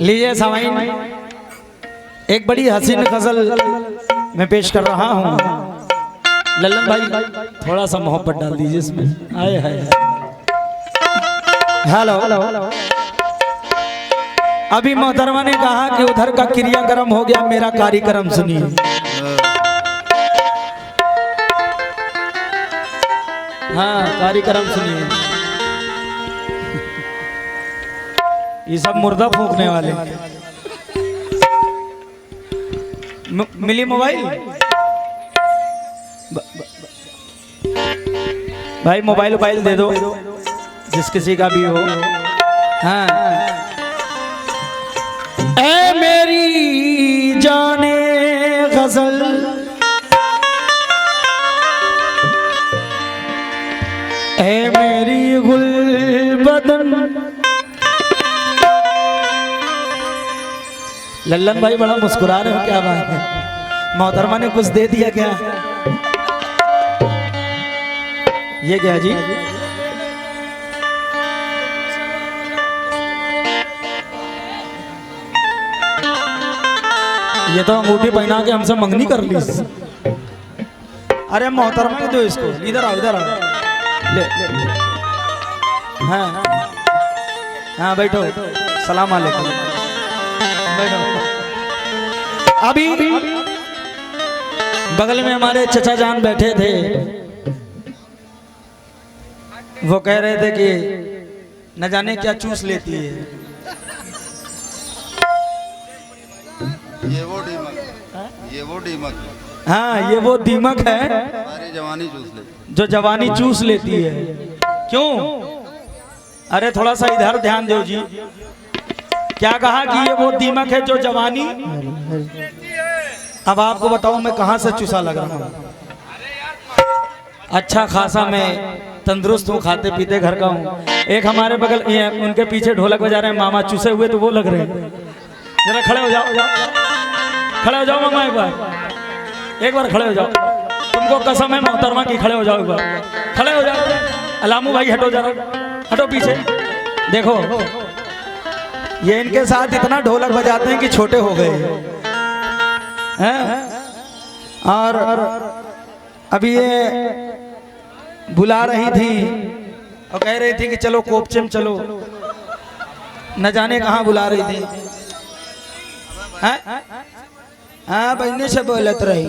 लीजिए सामाइन, एक बड़ी हसीन गजल मैं पेश कर रहा हूँ। लल्लन भाई थोड़ा सा मोहब्बत डाल दीजिए इसमें। आए हाय। हेलो, अभी मोहतरमा ने कहा कि उधर का क्रियाक्रम हो गया, मेरा कार्यक्रम सुनिए। हाँ, कार्यक्रम सुनिए। ये सब मुर्दा फूंकने वाले। मिली मोबाइल भाई, मोबाइल दे दो जिस किसी का भी हो। हाँ, ऐ मेरी जाने गजल, ऐ मेरी गुलबदन। लल्लन भाई बड़ा मुस्कुरा रहे हो, क्या बात है? मोहतरमा ने कुछ दे दिया क्या? ये क्या जी? ये तो अंगूठी पहना के हमसे मंगनी कर ली। अरे मोहतरमा ने दो इसको। इधर आओ, इधर आओ। ले। हाँ हाँ, बैठो। सलाम अलैकुम। बैठो। अभी बगल में हमारे चचा जान बैठे थे, वो कह रहे थे कि न जाने क्या चूस लेती है। ये वो दीमक। हाँ, ये वो दीमक है सारी जवानी चूस लेती, जो जवानी चूस लेती है। क्यों? अरे थोड़ा सा इधर ध्यान दो जी। क्या कहा कि ये वो दीमक है जो जवानी। अब आपको बताऊं मैं कहां से चूसा लग रहा हूं। अच्छा खासा मैं तंदुरुस्त हूँ, खाते पीते घर का हूँ। एक हमारे बगल उनके पीछे ढोलक बजा रहे हैं मामा, चूसे हुए तो वो लग रहे हैं। जरा खड़े हो जाओ, खड़े हो जाओ मामा, एक बार खड़े हो जाओ। तुमको कसम है मोहतरमा की, खड़े हो जाओ एक बार, खड़े हो जाओ। अलामू भाई हटो, जरा हटो पीछे। देखो ये इनके साथ इतना ढोलक बजाते हैं कि छोटे हो गए हैं। और अभी ये बुला रही थी और कह रही थी कि चलो कोपचेम चलो, न जाने कहाँ बुला रही थी। हाँ, बहने से बोलत रही।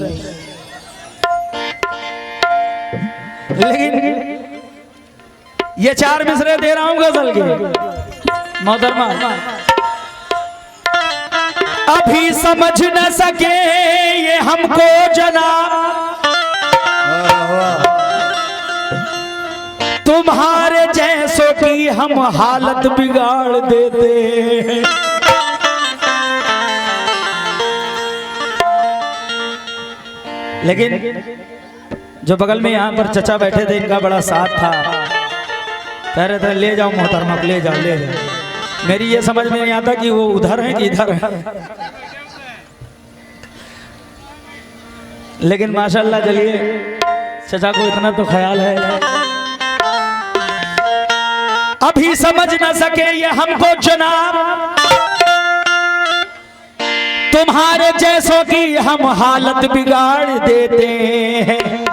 लेकिन ये 4 मिसरे दे रहा हूं गजल के। मोहतरमा अभी समझ न सके ये हमको जनाब, तुम्हारे जैसों की हम हालत बिगाड़ देते हैं। लेकिन जो बगल में यहाँ पर चचा बैठे थे, इनका बड़ा साथ था। कह रहे थे ले जाओ मोहतरमा, ले जाओ ले जाओ। मेरी ये समझ में नहीं आता कि वो उधर है कि इधर है। लेकिन माशाल्लाह, चलिए चचा को इतना तो ख्याल है। अभी समझ न सके ये हमको जनाब, तुम्हारे जैसों की हम हालत बिगाड़ देते हैं।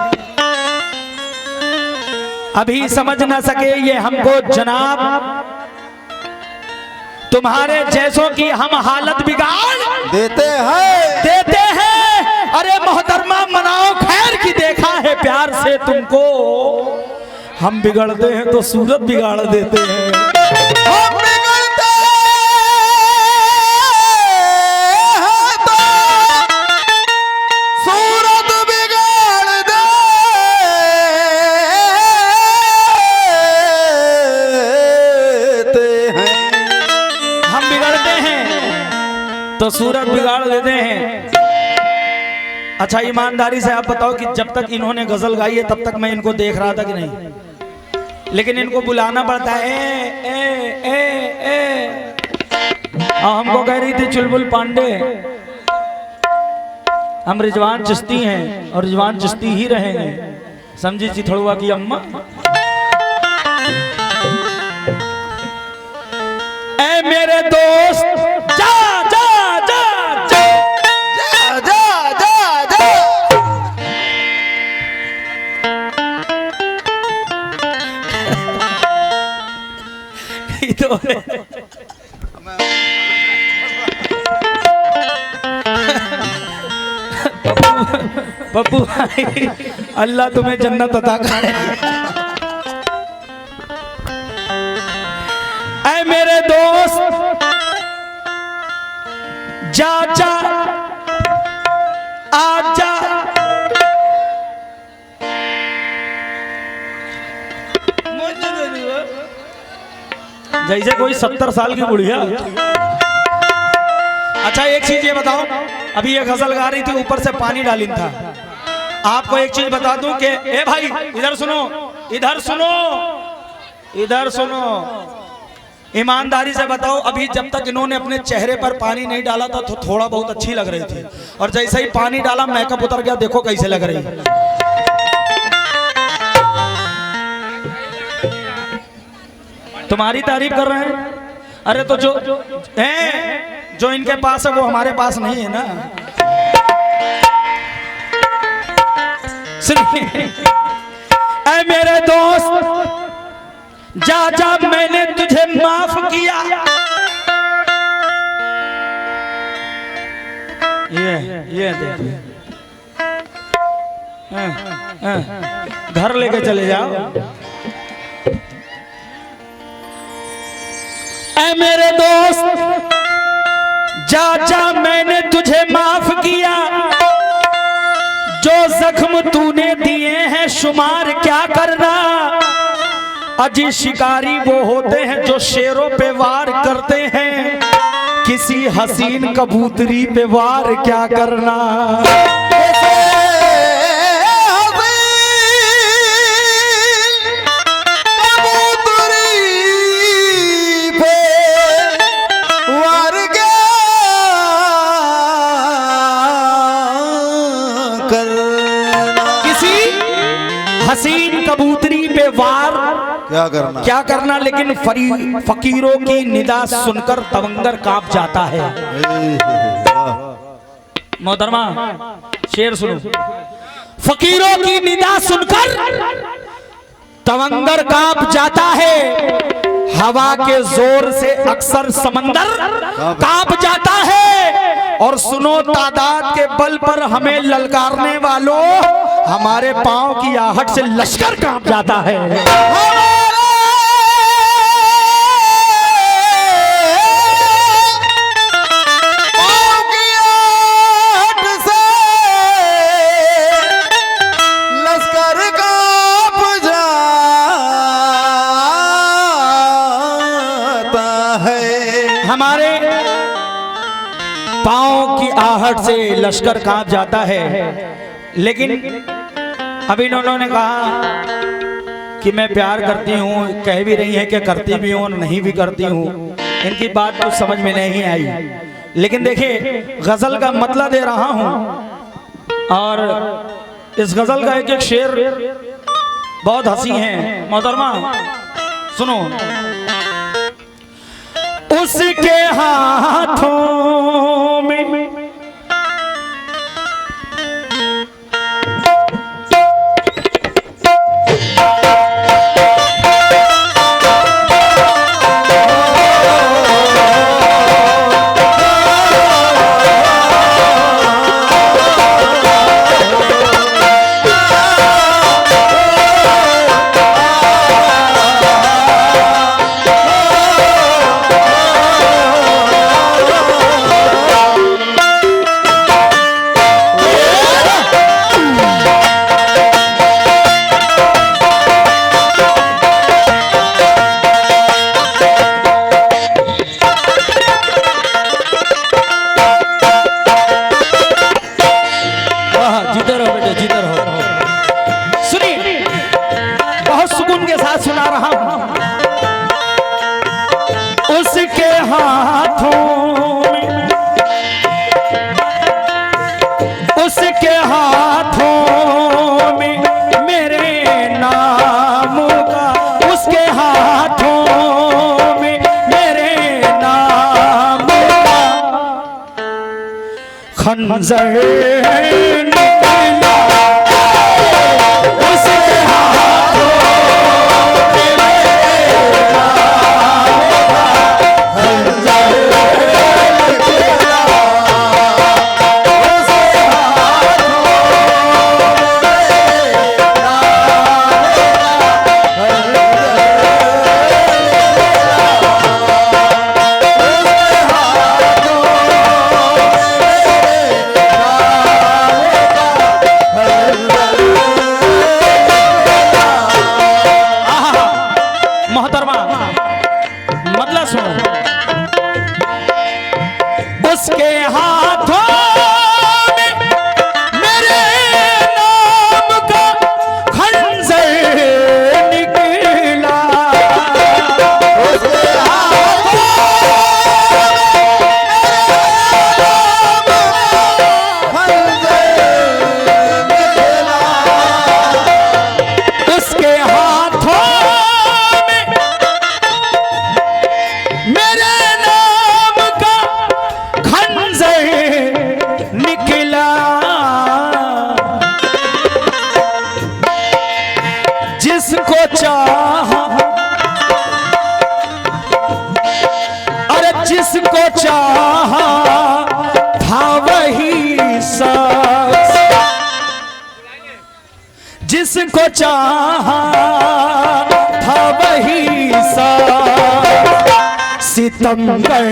अभी समझ न सके ये हमको जनाब, तुम्हारे जैसों की हम हालत बिगाड़ देते हैं। अरे मोहतरमा मनाओ खैर की, देखा है प्यार से तुमको। हम बिगड़ते हैं तो सूरत बिगाड़ देते हैं। हम बिगड़ते हैं तो सूरत बिगाड़ देते हैं। हम बिगड़ते हैं तो सूरत बिगाड़ देते हैं। अच्छा ईमानदारी से आप बताओ कि जब तक इन्होंने गजल गाई है तब तक मैं इनको देख रहा था कि नहीं? लेकिन इनको बुलाना पड़ता है। हमको कह रही थी चुलबुल पांडे, हम रिजवान चिश्ती हैं और रिजवान चिश्ती ही रहेंगे। समझी चिथड़ुआ की अम्मा। ऐ मेरे दोस्त जा बोले पप्पू भाई अल्लाह तुम्हें जन्नत अता करे। ऐ मेरे दोस्त जा जा आजा जैसे कोई 70 साल की बुढ़िया। अच्छा एक चीज ये बताओ, अभी ये गजल गा रही थी, ऊपर से पानी डाली था। आपको एक चीज बता दूं कि ए भाई इधर सुनो, इधर सुनो, इधर सुनो, ईमानदारी से बताओ, अभी जब तक इन्होंने अपने चेहरे पर पानी नहीं डाला था तो थोड़ा बहुत अच्छी लग रही थी, और जैसे ही पानी डाला मेकअप उतर गया, देखो कैसे लग रही है। तुम्हारी तारीफ कर रहे हैं? अरे तो जो इनके पास है वो हमारे पास नहीं है ना। सुनिए ऐ मेरे दोस्त जा जा मैंने तुझे माफ किया। ये देखिए घर लेके चले जाओ। ऐ मेरे दोस्त जा जा मैंने तुझे माफ किया, जो जख्म तूने दिए हैं शुमार क्या करना। अजी शिकारी वो होते हैं जो शेरों पे वार करते हैं, किसी हसीन कबूतरी पे वार क्या करना। हसीन कबूतरी पे वार क्या करना, लेकिन फकीरों की निदा सुनकर तवंगर कांप जाता है। मोहतरमा शेर सुनो, फकीरों की निदा सुनकर तवंगर कांप जाता है, हवा के जोर से अक्सर समंदर कांप जाता है। और सुनो तादाद के बल पर हमें ललकारने वालों, हमारे पांव की आहट से लश्कर कांप जाता है। हमारे पांव की आहट से लश्कर कांप जाता है। लेकिन अभी इन्होंने कहा कि मैं प्यार करती हूँ, कह भी रही है कि करती भी हूँ और नहीं भी करती हूँ, इनकी बात तो समझ में नहीं आई। लेकिन देखिए गजल का मतलब दे रहा हूँ, और इस गजल का एक एक शेर बहुत हंसी है। मोहतरमा सुनो, उसके हाथों में सुना रहा हूं। उसके हाथों में, उसके हाथों में मेरे नाम का, उसके हाथों में मेरे नाम का खंजर निकला। उसके हाथों में मेरे नाम का जिसको चाहा था वही सा सितमगर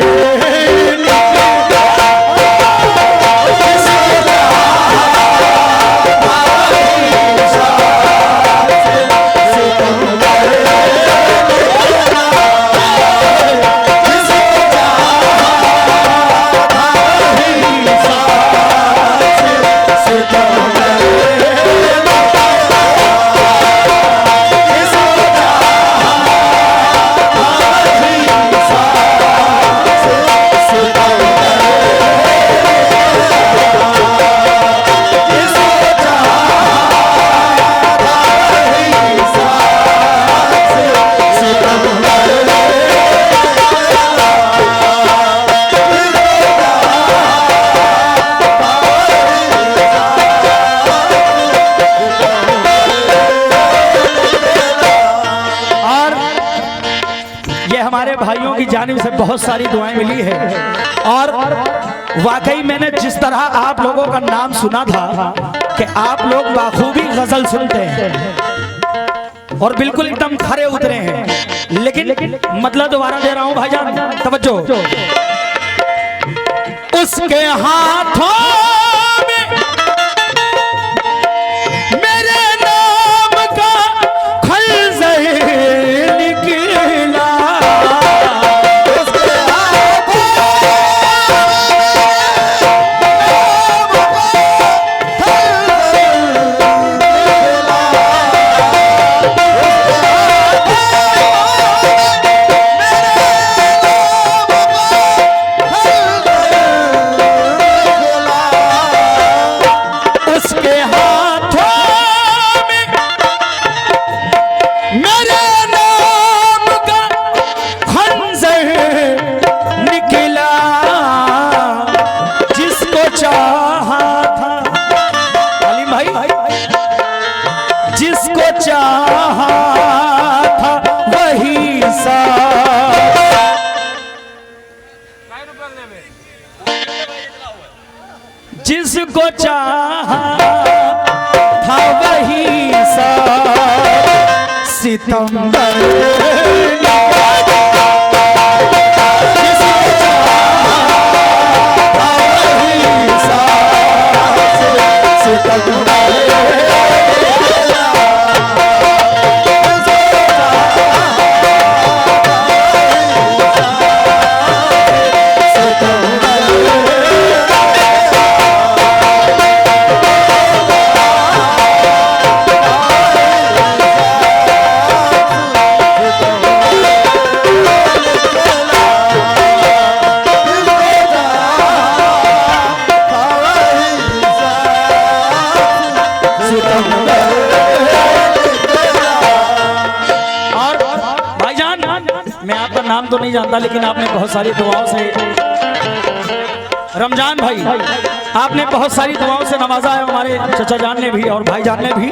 भाइयों की जानिब से बहुत सारी दुआएं मिली है और वाकई मैंने जिस तरह आप लोगों का नाम सुना था कि आप लोग बाखूबी गजल सुनते हैं और बिल्कुल एकदम खरे उतरे हैं, लेकिन मतलब दोबारा दे रहा हूं भाईजान, तवज्जो। उसके हाथों में मेरे नाम का खंजर निकला, जिसको चाहा था वही सा, जिसको चाहा था वही सा सितमगर नाम तो नहीं जानता, लेकिन आपने बहुत सारी दुआओं से, रमजान भाई आपने बहुत सारी दुआओं से नवाजा है, हमारे चचा जान ने भी और भाई जान ने भी।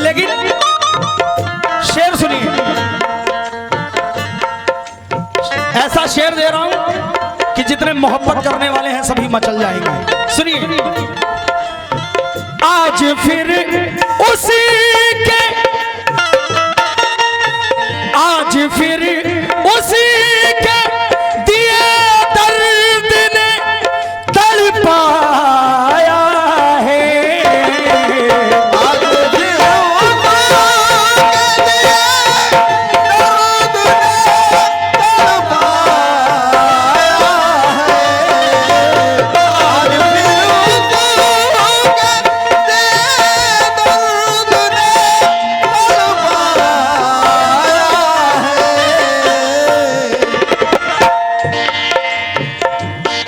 लेकिन शेर सुनिए, ऐसा शेर दे रहा हूं कि जितने मोहब्बत करने वाले हैं सभी मचल जाएंगे। सुनिए, आज फिर उसी के, आज फिर उसी के दिए दर्द ने तड़पाया है, आज फिर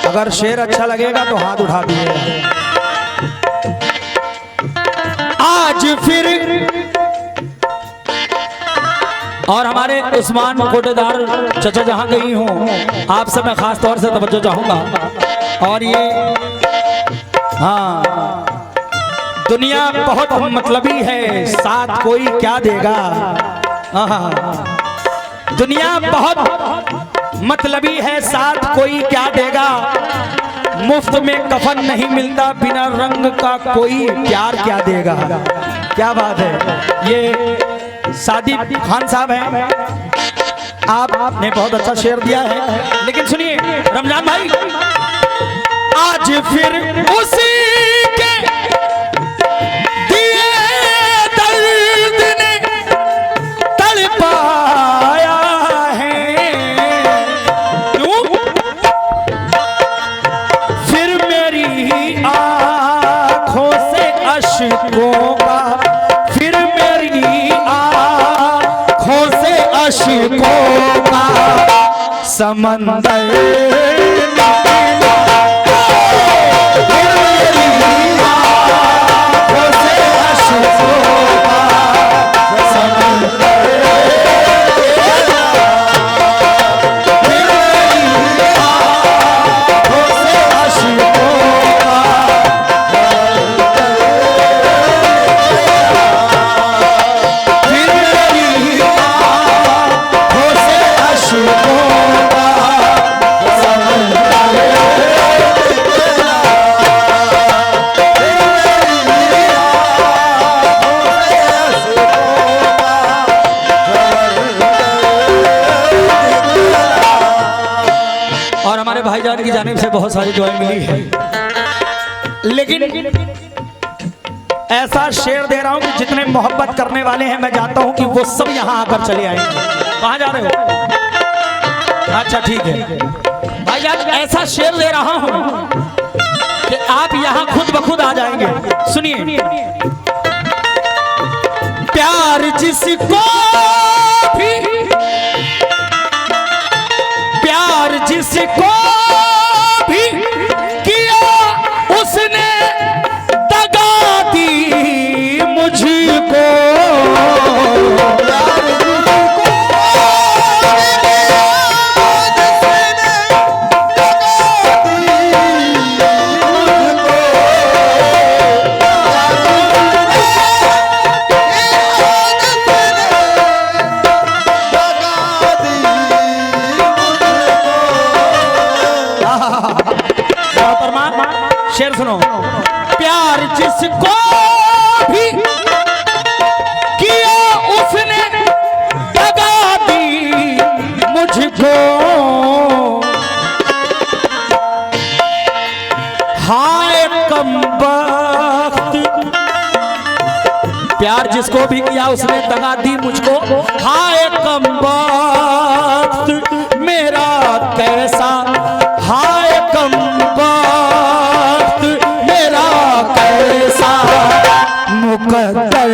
अगर शेर अच्छा लगेगा तो हाथ उठा दीजिएगा। आज फिर, और हमारे उस्मान कोटेदार चचा जहां गई हूं, आप सब मैं खास तौर से तवज्जो चाहूंगा। और ये हाँ, दुनिया बहुत मतलबी है, साथ कोई क्या देगा। दुनिया बहुत मतलबी है, साथ कोई क्या देगा। मुफ्त में कफन नहीं मिलता, बिना रंग का कोई प्यार क्या देगा। क्या बात है। ये सादी खान साहब हैं, आपने बहुत अच्छा शेर दिया है। लेकिन सुनिए रमजान भाई, आज फिर उसी के दिए दर्द ने तड़पाया है, क्यों? फिर मेरी आंखों से अश्कों का, फिर मेरी आंखों से अश्कों का समंदर भाईजान की जानिब से बहुत सारी दुआएं मिली है। लेकिन ऐसा शेर दे रहा हूं कि जितने मोहब्बत करने वाले हैं मैं जानता हूं कि वो सब यहां आकर चले आएंगे। कहां जा रहे हो? अच्छा ठीक है भाईजान, ऐसा शेर दे रहा हूं कि आप यहां खुद ब खुद आ जाएंगे। सुनिए, प्यार जिसको भी, प्यार जिसको भी किया उसने दगा दी मुझको, शेर सुनो। प्यार जिसको भी किया उसने दगा दी मुझको, हाय कमबख्त। प्यार जिसको भी किया उसने दगा दी मुझको, हाय कमबख्त मेरा कैसा, हाय कमबख्त कैसा मुकद्दर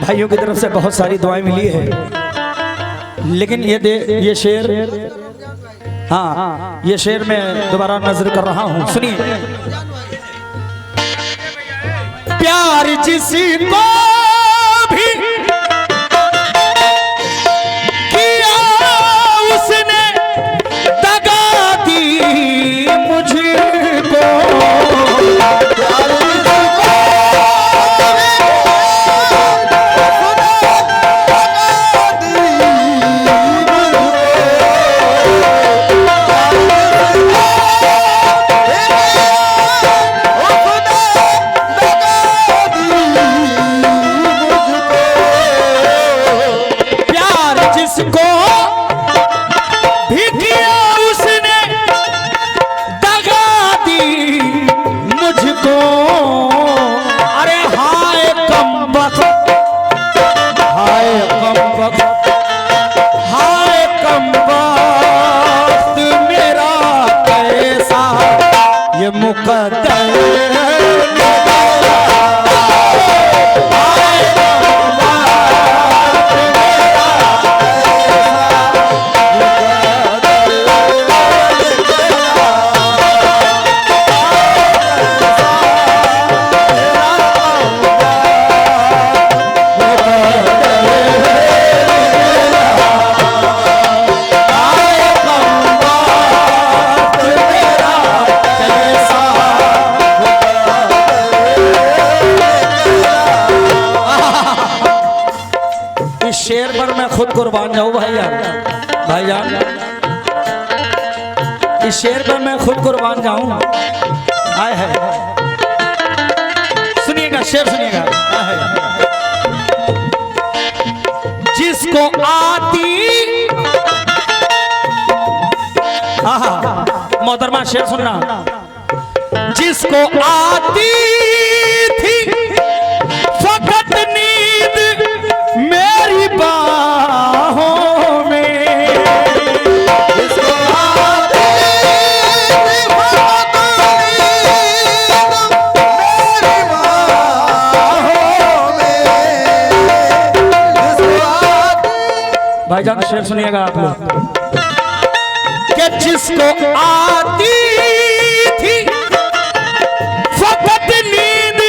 भाइयों की तरफ से बहुत सारी दुआएं मिली है। लेकिन ये शेर, हाँ ये शेर मैं दोबारा नजर कर रहा हूं, सुनिए। प्यार जिसको भी किया उसने दगा दी मुझको, शेर पर मैं खुद कुर्बान जाऊं भाईजान, भाईजान इस शेर पर मैं खुद कुर्बान जाऊं। आए है, सुनिएगा शेर सुनिएगा। आए है, जिसको आती मोहतरमा शेर सुनना, जिसको आती थी फकत नींद मेरी बाहों में, जिसको आती थी फकत नींद मेरी बाहों में, जिसको आती। भाईजान शेर सुनिएगा आप लोग, कि जिसको आती थी फकत नींद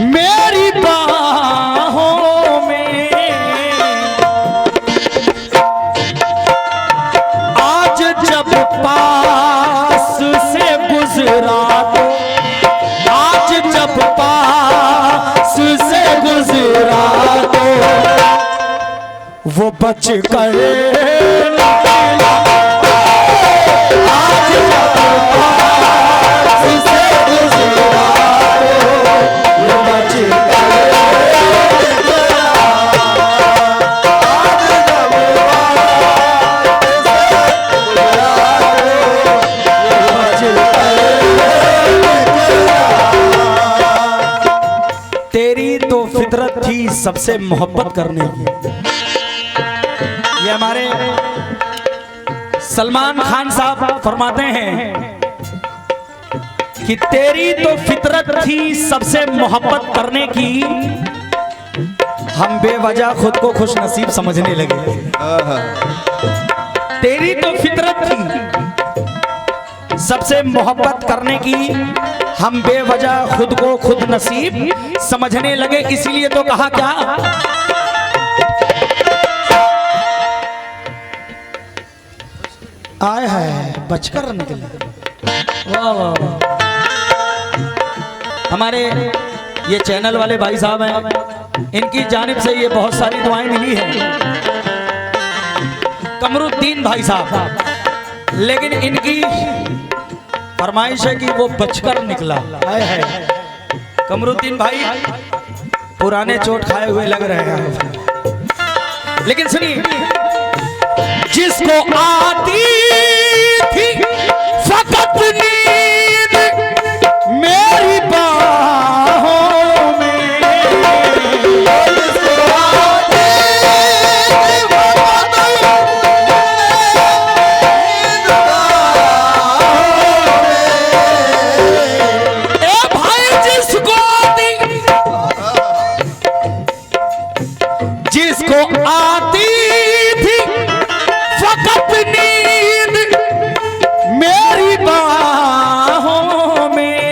मेरी बाहों में, आज जब पास से गुजरा तो, आज जब पास से गुजरा तो वो बच गए। आज जब पास से गुजरा तो वो बच तेरी तो फितरत थी सबसे मोहब्बत करने की। ये हमारे सलमान खान साहब फरमाते हैं कि तेरी तो फितरत थी सबसे मोहब्बत करने की, हम बेवजह खुद को खुश नसीब समझने लगे। तेरी तो फितरत थी सबसे मोहब्बत करने की, हम बेवजह खुद को खुद नसीब समझने लगे। इसीलिए तो कहा क्या, आए है बचकर निकले। वाह वाह वाह। हमारे ये चैनल वाले भाई साहब हैं, इनकी जानिब से ये बहुत सारी दुआएं मिली हैं, कमरुद्दीन भाई साहब, लेकिन इनकी फरमाइश है कि वो बचकर निकला। आए है कमरुद्दीन भाई पुराने चोट खाए हुए लग रहे हैं, लेकिन सुनिए, जिसको आती थी फकत नींद मेरी बाहों में, जिसको आती थी फकत नींद बाहों में। ए भाई जिसको आती, जिसको आती थी फकत नींद मेरी बाहों में,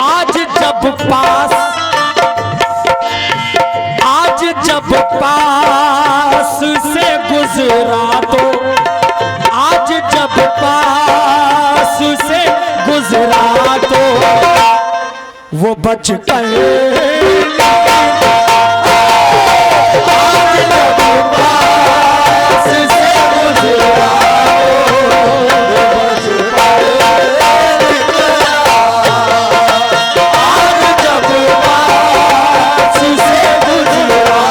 आज जब पास, आज जब पास से गुजरा तो, आज जब पास से गुजरा तो वो बच गए। आज जब पास से गुजरा तो वो बच गए। आज जब पास से गुजरा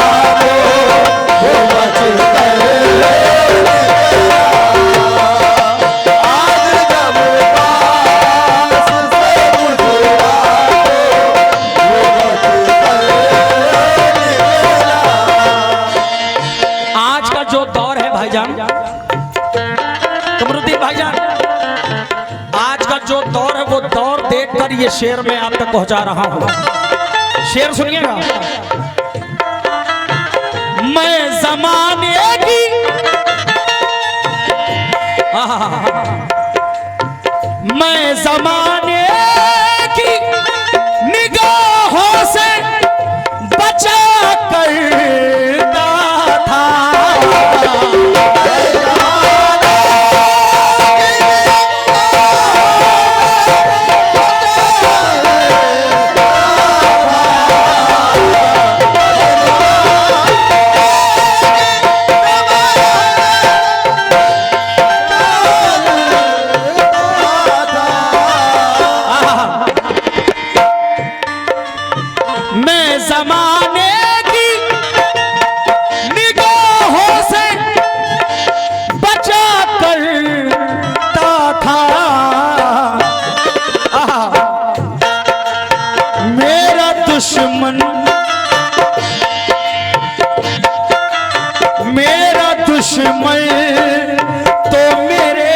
तो वो बच गए। आज जब पास से गुजरा तो वो बच गए। आज का जो दौर है भाईजान, कमरुद्दीन भाईजान, आज का जो दौर है वो दौर देखकर ये शेर मैं आप तक पहुंचा रहा हूं। शेर सुनिएगा, मैं जमाने की, मैं जमाने की निगाहों से बचा करता था, जमाने की निगाहों से बचा करता था। मेरा दुश्मन तो मेरे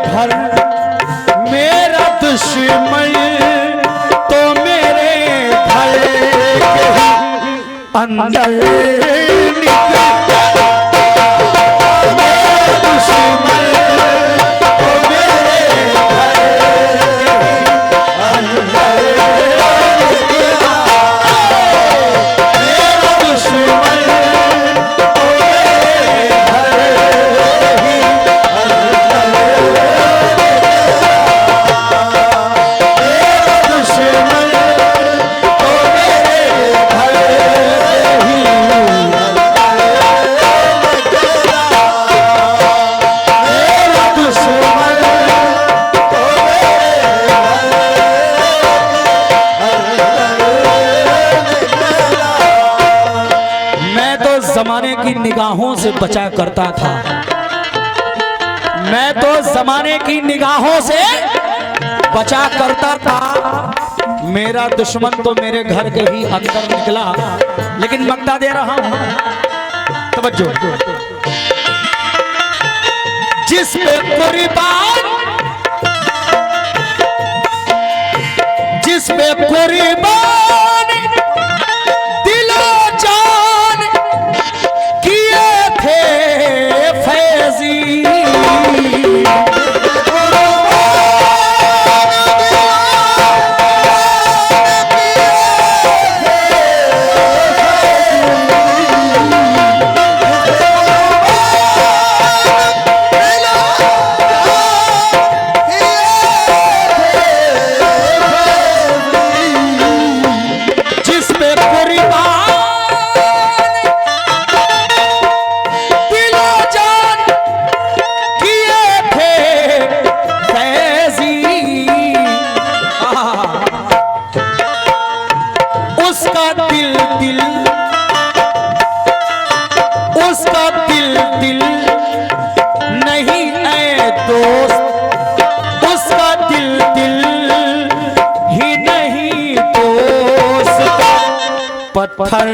घर, मेरा दुश्मन तो मेरे घर के अंदर निकला। मेरा दुश्मन तो मेरे घर के अंदर निकला। मेरा दुश्मन जमाने की निगाहों से बचा करता था। मैं तो जमाने की निगाहों से बचा करता था। मेरा दुश्मन तो मेरे घर के ही अंदर निकला। लेकिन मक्ता दे रहा हूं, तवज्जो। जिस पे कुर्बान, जिस पे कुर्बान दिलो जान किए थे फैजी। उसका दिल नहीं है दोस्त, उसका दिल ही नहीं दोस्त। पत्थर